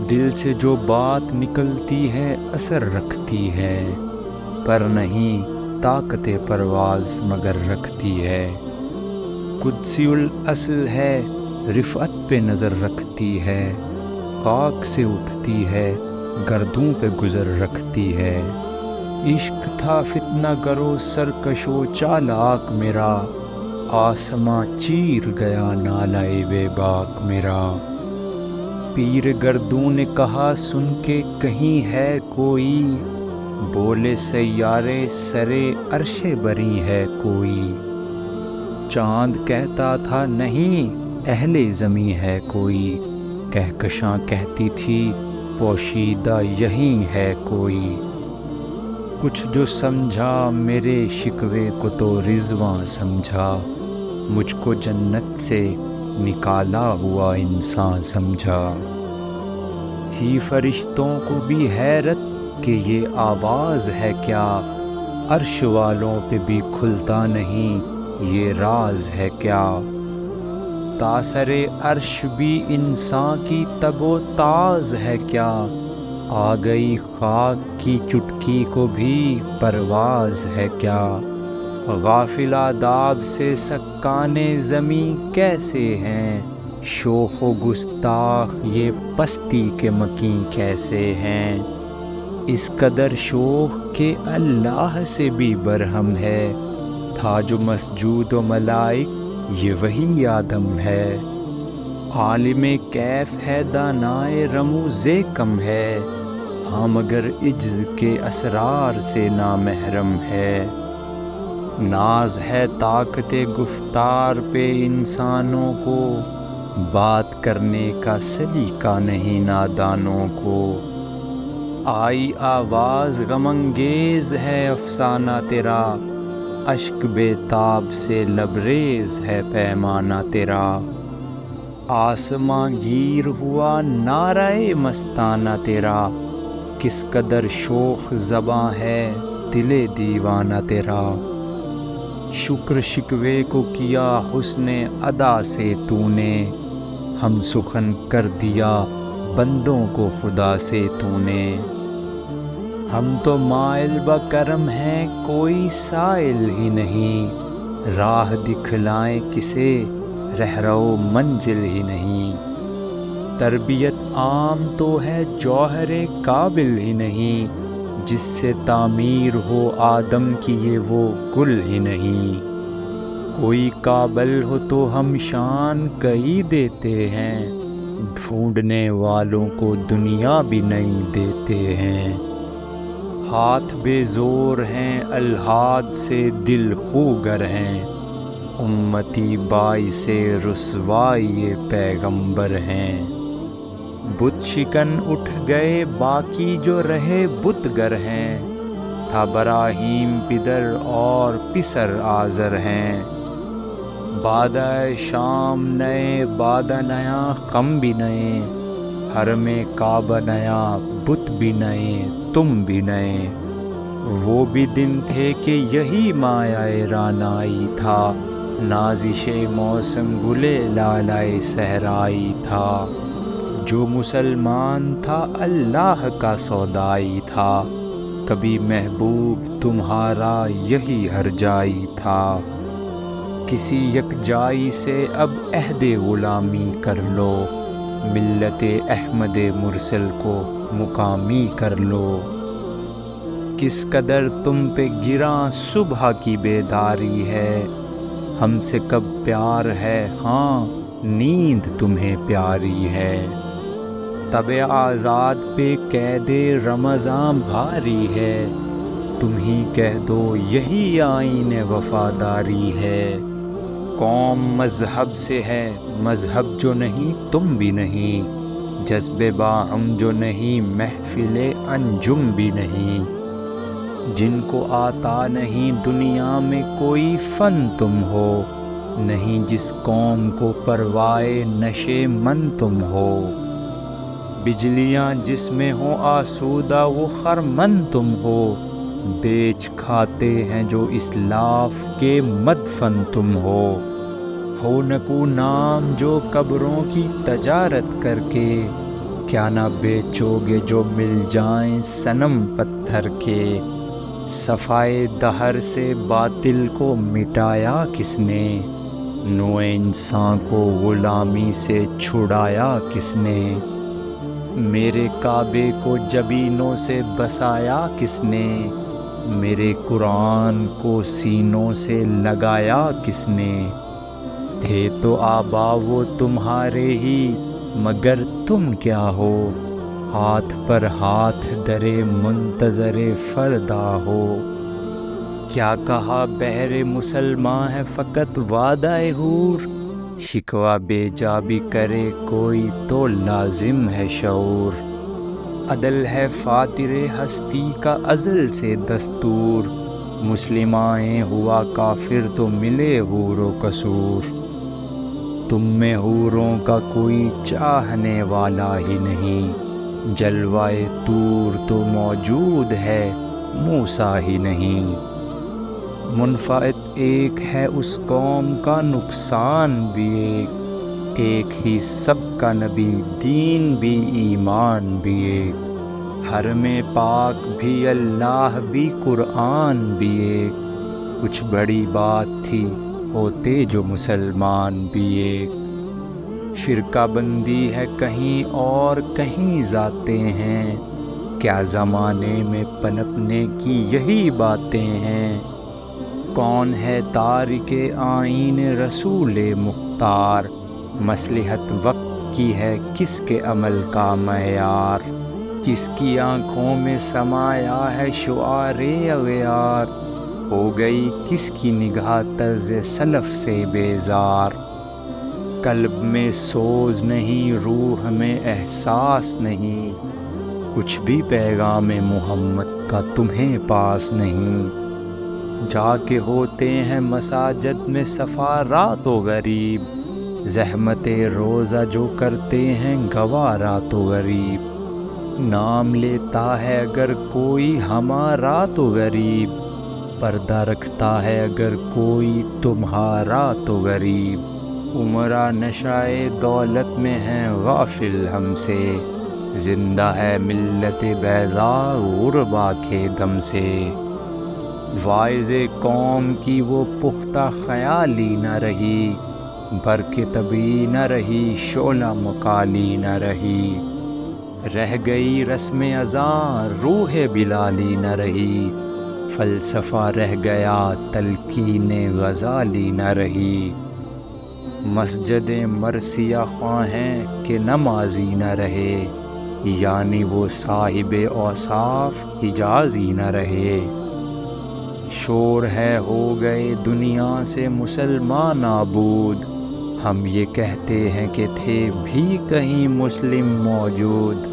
دل سے جو بات نکلتی ہے اثر رکھتی ہے، پر نہیں طاقت پرواز مگر رکھتی ہے۔ قدسی الاصل ہے، رفعت پہ نظر رکھتی ہے، خاک سے اٹھتی ہے، گردوں پہ گزر رکھتی ہے۔ عشق تھا فتنہ گرو سرکش و چالاک میرا، آسماں چیر گیا نالائے بے باک میرا۔ پیر گردوں نے کہا سن کے کہیں ہے کوئی، بولے سیارے سرے عرش بری ہے کوئی۔ چاند کہتا تھا نہیں اہل زمیں ہے کوئی، کہکشاں کہتی تھی پوشیدہ یہیں ہے کوئی۔ کچھ جو سمجھا میرے شکوے کو تو رضواں سمجھا، مجھ کو جنت سے نکالا ہوا انسان سمجھا۔ تھی فرشتوں کو بھی حیرت کہ یہ آواز ہے کیا، عرش والوں پہ بھی کھلتا نہیں یہ راز ہے کیا۔ تاثر عرش بھی انسان کی تگ و تاز ہے کیا، آ گئی خاک کی چٹکی کو بھی پرواز ہے کیا۔ غافل آداب سے سکان زمیں کیسے ہیں، شوخ و گستاخ یہ پستی کے مکیں کیسے ہیں۔ اس قدر شوخ کہ اللہ سے بھی برہم ہے، تھا جو مسجود و ملائک یہ وہی آدم ہے۔ عالم کیف ہے دانائے رموز کم ہے، ہاں مگر عجز کے اسرار سے نامحرم ہے۔ ناز ہے طاقت گفتار پہ انسانوں کو، بات کرنے کا سلیقہ نہیں نادانوں کو۔ آئی آواز غم انگیز ہے افسانہ تیرا، اشک بے تاب سے لبریز ہے پیمانہ تیرا۔ آسماں گیر ہوا نعرہ مستانہ تیرا، کس قدر شوخ زباں ہے دل دیوانہ تیرا۔ شکر شکوے کو کیا حسن ادا سے تو نے، ہم سخن کر دیا بندوں کو خدا سے تو نے۔ ہم تو مائل بکرم ہیں کوئی سائل ہی نہیں، راہ دکھلائیں کسے رہرو منزل ہی نہیں۔ تربیت عام تو ہے جوہر قابل ہی نہیں، جس سے تعمیر ہو آدم کی یہ وہ گل ہی نہیں۔ کوئی قابل ہو تو ہم شان کئی دیتے ہیں، ڈھونڈنے والوں کو دنیا بھی نہیں دیتے ہیں۔ ہاتھ بے زور ہیں الحاد سے دل خوگر ہیں، امتی باعث رسوائی پیغمبر ہیں۔ بت شکن اٹھ گئے باقی جو رہے بت گر ہیں، تھا براہیم پدر اور پسر آزر ہیں۔ بادہ شام نئے بادہ نیا غم بھی نئے، حرم کعبہ نیا بت بھی نئے تم بھی نئے۔ وہ بھی دن تھے کہ یہی مایہ رعنائی تھا، نازش موسم گلے لالائے صحرائی تھا۔ جو مسلمان تھا اللہ کا سودائی تھا، کبھی محبوب تمہارا یہی ہر جائی تھا۔ کسی یک جائی سے اب عہد غلامی کر لو، ملت احمد مرسل کو مقامی کر لو۔ کس قدر تم پہ گراں صبح کی بیداری ہے، ہم سے کب پیار ہے ہاں نیند تمہیں پیاری ہے۔ تب آزاد پہ قید رمضاں بھاری ہے، تم ہی کہہ دو یہی آئین وفاداری ہے۔ قوم مذہب سے ہے مذہب جو نہیں تم بھی نہیں، جذب باہم جو نہیں محفل انجم بھی نہیں۔ جن کو آتا نہیں دنیا میں کوئی فن تم ہو، نہیں جس قوم کو پروائے نشے من تم ہو۔ بجلیاں جس میں ہو آسودہ وہ خرمن تم ہو، بیچ کھاتے ہیں جو اسلاف کے مدفن تم ہو نکو نام جو قبروں کی تجارت کر کے، کیا نہ بیچو گے جو مل جائیں صنم پتھر کے، صفائے دہر سے باطل کو مٹایا کس نے، نوع انسان کو غلامی سے چھڑایا کس نے، میرے کعبے کو جبینوں سے بسایا کس نے، میرے قرآن کو سینوں سے لگایا کس نے، تھے تو آبا وہ تمہارے ہی مگر تم کیا ہو، ہاتھ پر ہاتھ درے منتظر فردا ہو، کیا کہا بہر مسلمان ہے فقط وعدہ حور، شکوہ بے جا بھی کرے کوئی تو لازم ہے شعور، عدل ہے فاتر ہستی کا ازل سے دستور، مسلمائیں ہوا کافر تو ملے حور و قصور، تم میں حوروں کا کوئی چاہنے والا ہی نہیں، جلوائے طور تو موجود ہے موسیٰ ہی نہیں، منفعت ایک ہے اس قوم کا نقصان بھی ایک ہی سب کا نبی دین بھی ایمان بھی ایک، حرم پاک بھی اللہ بھی قرآن بھی ایک، کچھ بڑی بات تھی ہوتے جو مسلمان بھی ایک، فرقہ بندی ہے کہیں اور کہیں ذاتیں ہیں، کیا زمانے میں پنپنے کی یہی باتیں ہیں، کون ہے تارک آئین رسول مختار، مصلحت وقت کی ہے کس کے عمل کا معیار، کس کی آنکھوں میں سمایا ہے شعار اغیار، ہو گئی کس کی نگاہ طرز سلف سے بیزار، قلب میں سوز نہیں روح میں احساس نہیں، کچھ بھی پیغام محمد کا تمہیں پاس نہیں، جا کے ہوتے ہیں مساجد میں صفا رات و غریب، زحمت روزہ جو کرتے ہیں گوارا تو غریب، نام لیتا ہے اگر کوئی ہمارا تو غریب، پردہ رکھتا ہے اگر کوئی تمہارا تو غریب، عمرہ نشائے دولت میں ہیں غافل ہم سے، زندہ ہے ملت بیضا غربا کے دم سے، واعظ قوم کی وہ پختہ خیالی نہ رہی، برق طبی نہ رہی شعلہ مقالی نہ رہی، رہ گئی رسم اذاں روح بلالی نہ رہی، فلسفہ رہ گیا تلقین غزالی نہ رہی، مسجد مرثیہ خواں ہیں کہ نمازی نہ رہے، یعنی وہ صاحب اوصاف حجازی نہ رہے، شور ہے ہو گئے دنیا سے مسلمان نابود، ہم یہ کہتے ہیں کہ تھے بھی کہیں مسلم موجود،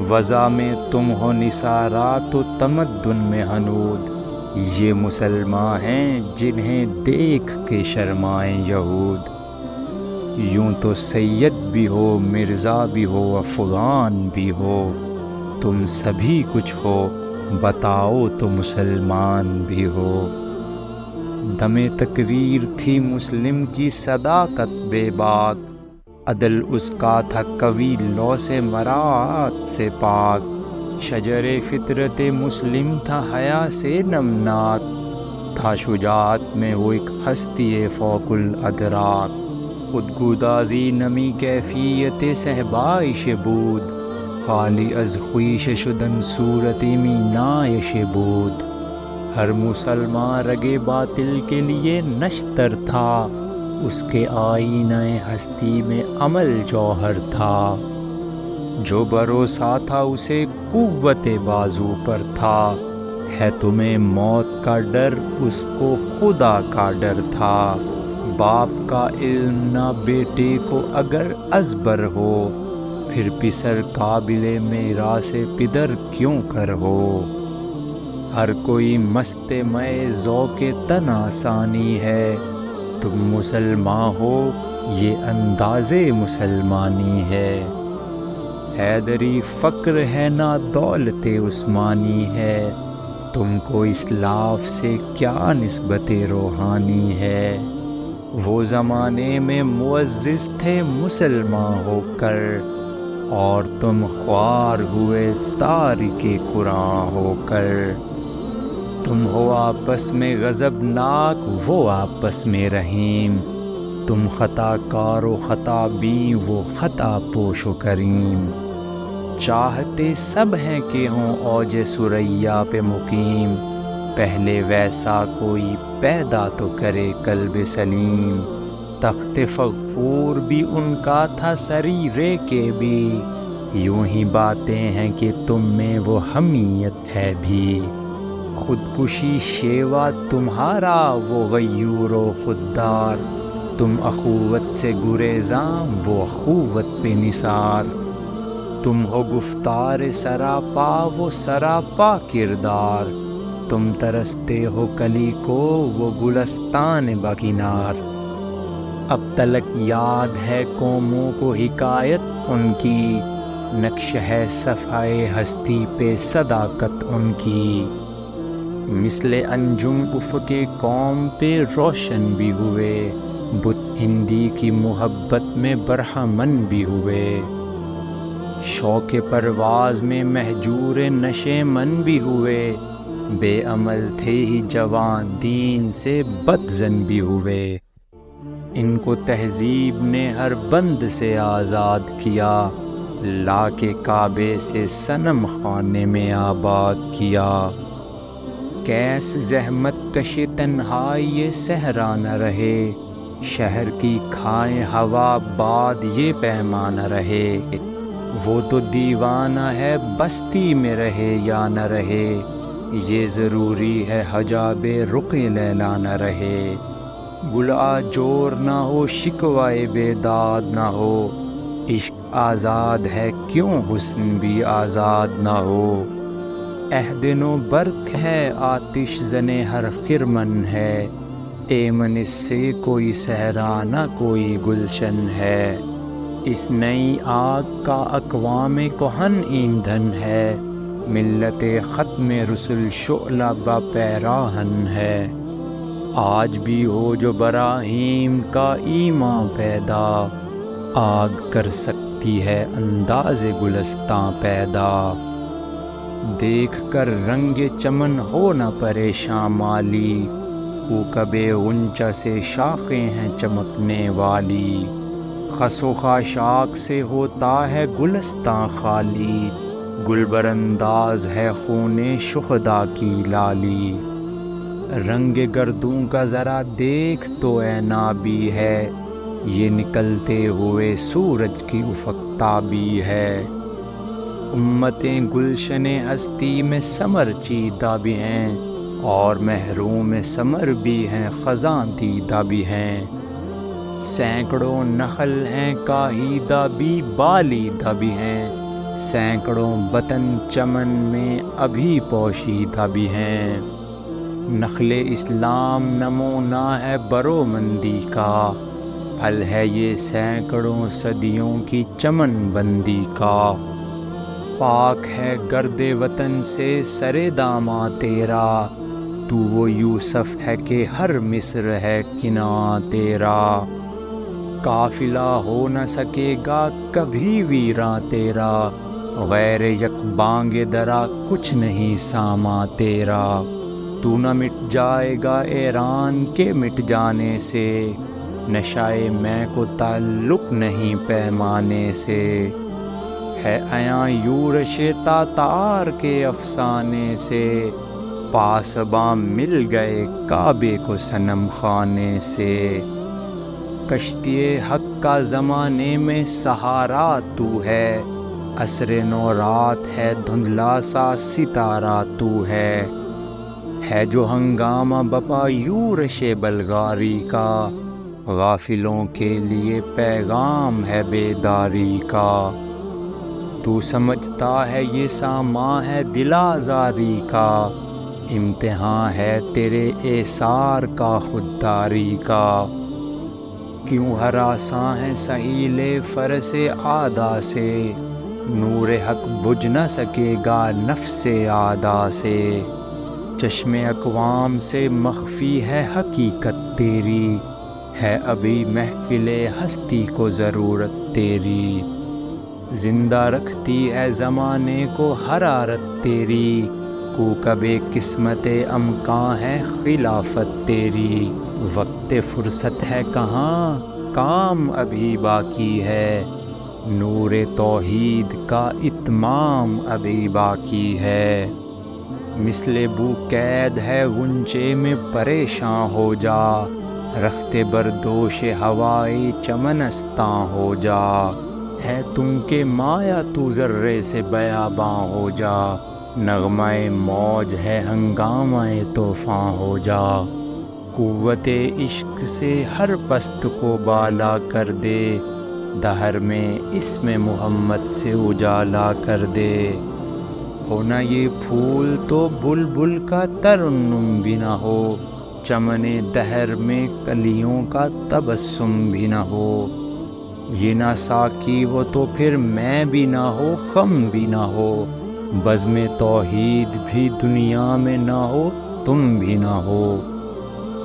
وضع میں تم ہو نثارا تو تمدن میں ہنود، یہ مسلمان ہیں جنہیں دیکھ کے شرمائیں یہود، یوں تو سید بھی ہو مرزا بھی ہو افغان بھی ہو، تم سبھی کچھ ہو بتاؤ تو مسلمان بھی ہو، دم تقریر تھی مسلم کی صداقت بے باک، عدل اس کا تھا قوی لو سے مراعات سے پاک، شجر فطرت مسلم تھا حیا سے نمناک، تھا شجاعت میں وہ ایک ہستی فوق الادراک، خودگدازی نمی کیفیت صحبائش بود، خالی از خویش شدن صورت مینایش بود، ہر مسلمان رگے باطل کے لیے نشتر تھا، اس کے آئینہ ہستی میں عمل جوہر تھا، جو بھروسہ تھا اسے قوت بازو پر تھا، ہے تمہیں موت کا ڈر اس کو خدا کا ڈر تھا، باپ کا علم نہ بیٹے کو اگر ازبر ہو، پھر پسر قابل میراث پدر کیوں کر ہو، ہر کوئی مست مئے ذوق تن آسانی ہے، تم مسلمان ہو یہ انداز مسلمانی ہے، حیدری فقر ہے نہ دولت عثمانی ہے، تم کو اسلاف سے کیا نسبت روحانی ہے، وہ زمانے میں معزز تھے مسلمان ہو کر، اور تم خوار ہوئے تارک قرآن ہو کر۔ تم ہو آپس میں غضبناک، وہ آپس میں رحیم، تم خطا کار و خطا بین، وہ خطا پوش و کریم۔ چاہتے سب ہیں کہ ہوں اوج ثریا پہ مقیم، پہلے ویسا کوئی پیدا تو کرے قلب سلیم۔ تخت فغفور بھی ان کا تھا سریرے کے بھی، یوں ہی باتیں ہیں کہ تم میں وہ حمیت ہے بھی۔ خودکشی شیوا تمہارا وہ غیور و خوددار، تم اخوت سے گریزاں وہ اخوت پہ نثار۔ تم ہو گفتار سراپا وہ سراپا کردار، تم ترستے ہو کلی کو وہ گلستان باکنار۔ اب تلک یاد ہے قوموں کو حکایت ان کی، نقش ہے صفحۂ ہستی پہ صداقت ان کی۔ مثل انجم افق قوم پہ روشن بھی ہوئے، بت ہندی کی محبت میں برہمن بھی ہوئے۔ شوق پرواز میں مہجور نشے من بھی ہوئے، بے عمل تھے ہی جوان دین سے بدظن بھی ہوئے۔ ان کو تہذیب نے ہر بند سے آزاد کیا، لا کے کعبے سے صنم خانے میں آباد کیا۔ کیس زحمت کش تنہائی یہ صحرا نہ رہے، شہر کی کھائیں ہوا باد یہ پیمانہ نہ رہے۔ وہ تو دیوانہ ہے بستی میں رہے یا نہ رہے، یہ ضروری ہے حجاب رخ لیلا نہ رہے۔ گل آجور نہ ہو شکوائے بیداد نہ ہو، عشق آزاد ہے کیوں حسن بھی آزاد نہ ہو۔ عہد نو برق ہے آتش زنے ہر خرمن ہے، ایمن اس سے کوئی صحرا نہ کوئی گلشن ہے۔ اس نئی آگ کا اقوام کہن ایندھن ہے، ملت ختم رسل شعلہ با پیراہن ہے۔ آج بھی ہو جو براہیم کا ایمان پیدا، آگ کر سکتی ہے انداز گلستاں پیدا۔ دیکھ کر رنگ چمن ہو نہ پریشاں مالی، کوکب غنچہ سے شاخیں ہیں چمکنے والی۔ خس و خاشاک سے ہوتا ہے گلستاں خالی، گلبر انداز ہے خون شہداء کی لالی۔ رنگ گردوں کا ذرا دیکھ تو اے نابی ہے، یہ نکلتے ہوئے سورج کی افق تابی ہے۔ امتیں گلشن ہستی میں ثمر چیدہ بھی ہیں، اور محروم ثمر بھی ہیں خزاں دیدہ بھی ہیں۔ سینکڑوں نخل ہیں کاہیدہ بھی بالیدہ بھی ہیں، سینکڑوں بطن چمن میں ابھی پوشیدہ بھی ہیں۔ نخل اسلام نمونہ ہے برومندی کا، پھل ہے یہ سینکڑوں صدیوں کی چمن بندی کا۔ پاک ہے گرد وطن سے سر داماں تیرا، تو وہ یوسف ہے کہ ہر مصر ہے کناں تیرا۔ قافلہ ہو نہ سکے گا کبھی ویراں تیرا، غیر یک بانگ درا کچھ نہیں ساماں تیرا۔ تو نہ مٹ جائے گا ایران کے مٹ جانے سے، نشائے میں کو تعلق نہیں پیمانے سے۔ ہے عیاں یورش تاتار کے افسانے سے، پاسباں مل گئے کعبے کو صنم خانے سے۔ کشتی حق کا زمانے میں سہارا تو ہے، عصر نو رات ہے دھندلا سا ستارہ تو ہے۔ ہے جو ہنگامہ بپا یورش بلغاری کا، غافلوں کے لیے پیغام ہے بیداری کا۔ تو سمجھتا ہے یہ سامان ہے دل آزاری کا، امتحان ہے تیرے ایثار کا خودداری کا۔ کیوں ہراساں ہے سہیل فرس عادا سے، نور حق بجھ نہ سکے گا نفس عادا سے۔ چشم اقوام سے مخفی ہے حقیقت تیری، ہے ابھی محفل ہستی کو ضرورت تیری۔ زندہ رکھتی ہے زمانے کو حرارت تیری، کوکب قسمت امکاں ہے خلافت تیری۔ وقت فرصت ہے کہاں، کام ابھی باقی ہے، نور توحید کا اتمام ابھی باقی ہے۔ مثل بو قید ہے غنچے میں پریشاں ہو جا، رخت بردوش ہوائے چمنستاں ہو جا۔ ہے تم کے مایا تو ذرے سے بیاباں ہو جا، نغمہ موج ہے ہنگامہ طوفاں ہو جا۔ قوت عشق سے ہر پست کو بالا کر دے، دہر میں اسم محمد سے اجالا کر دے۔ ہونا یہ پھول تو بلبل کا ترنم بھی نہ ہو، چمن دہر میں کلیوں کا تبسم بھی نہ ہو۔ یہ نہ ساقی ہو تو پھر میں بھی نہ ہو، خم بھی نہ ہو، بزم توحید بھی دنیا میں نہ ہو، تم بھی نہ ہو۔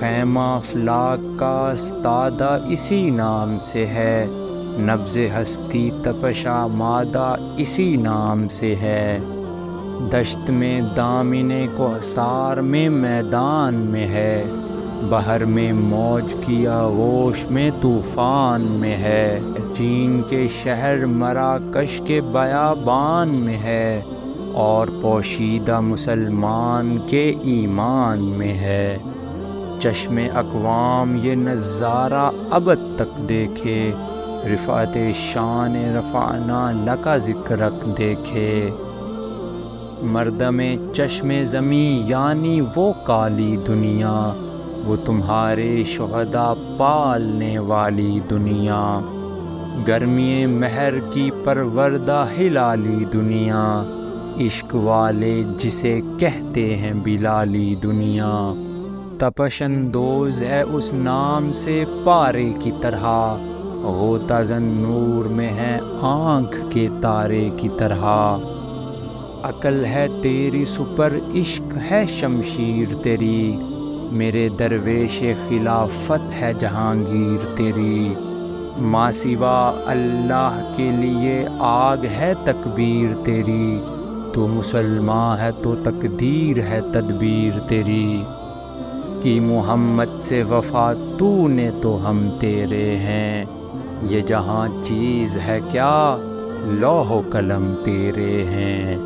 خیمہ افلاک کا استادہ اسی نام سے ہے، نبض ہستی تپش آمادہ اسی نام سے ہے۔ دشت میں دامن کوثر میں میدان میں ہے، بحر میں موج کی آغوش میں طوفان میں ہے۔ چین کے شہر مراکش کے بیابان میں ہے، اور پوشیدہ مسلمان کے ایمان میں ہے۔ چشم اقوام یہ نظارہ ابد تک دیکھے، رفعت شان رفعنا لک ذکرک دیکھے۔ مردم چشم زمیں یعنی وہ کالی دنیا، وہ تمہارے شہداء پالنے والی دنیا۔ گرمی مہر کی پروردہ ہلالی دنیا، عشق والے جسے کہتے ہیں بلالی دنیا۔ تپش اندوز ہے اس نام سے پارے کی طرح، غوطہ زن نور میں ہے آنکھ کے تارے کی طرح۔ عقل ہے تیری سپر عشق ہے شمشیر تیری، میرے درویش خلافت ہے جہانگیر تیری۔ ماں سوا اللہ کے لیے آگ ہے تکبیر تیری، تو مسلمان ہے تو تقدیر ہے تدبیر تیری۔ کی محمد سے وفا تو نے تو ہم تیرے ہیں، یہ جہاں چیز ہے کیا لوح و قلم تیرے ہیں۔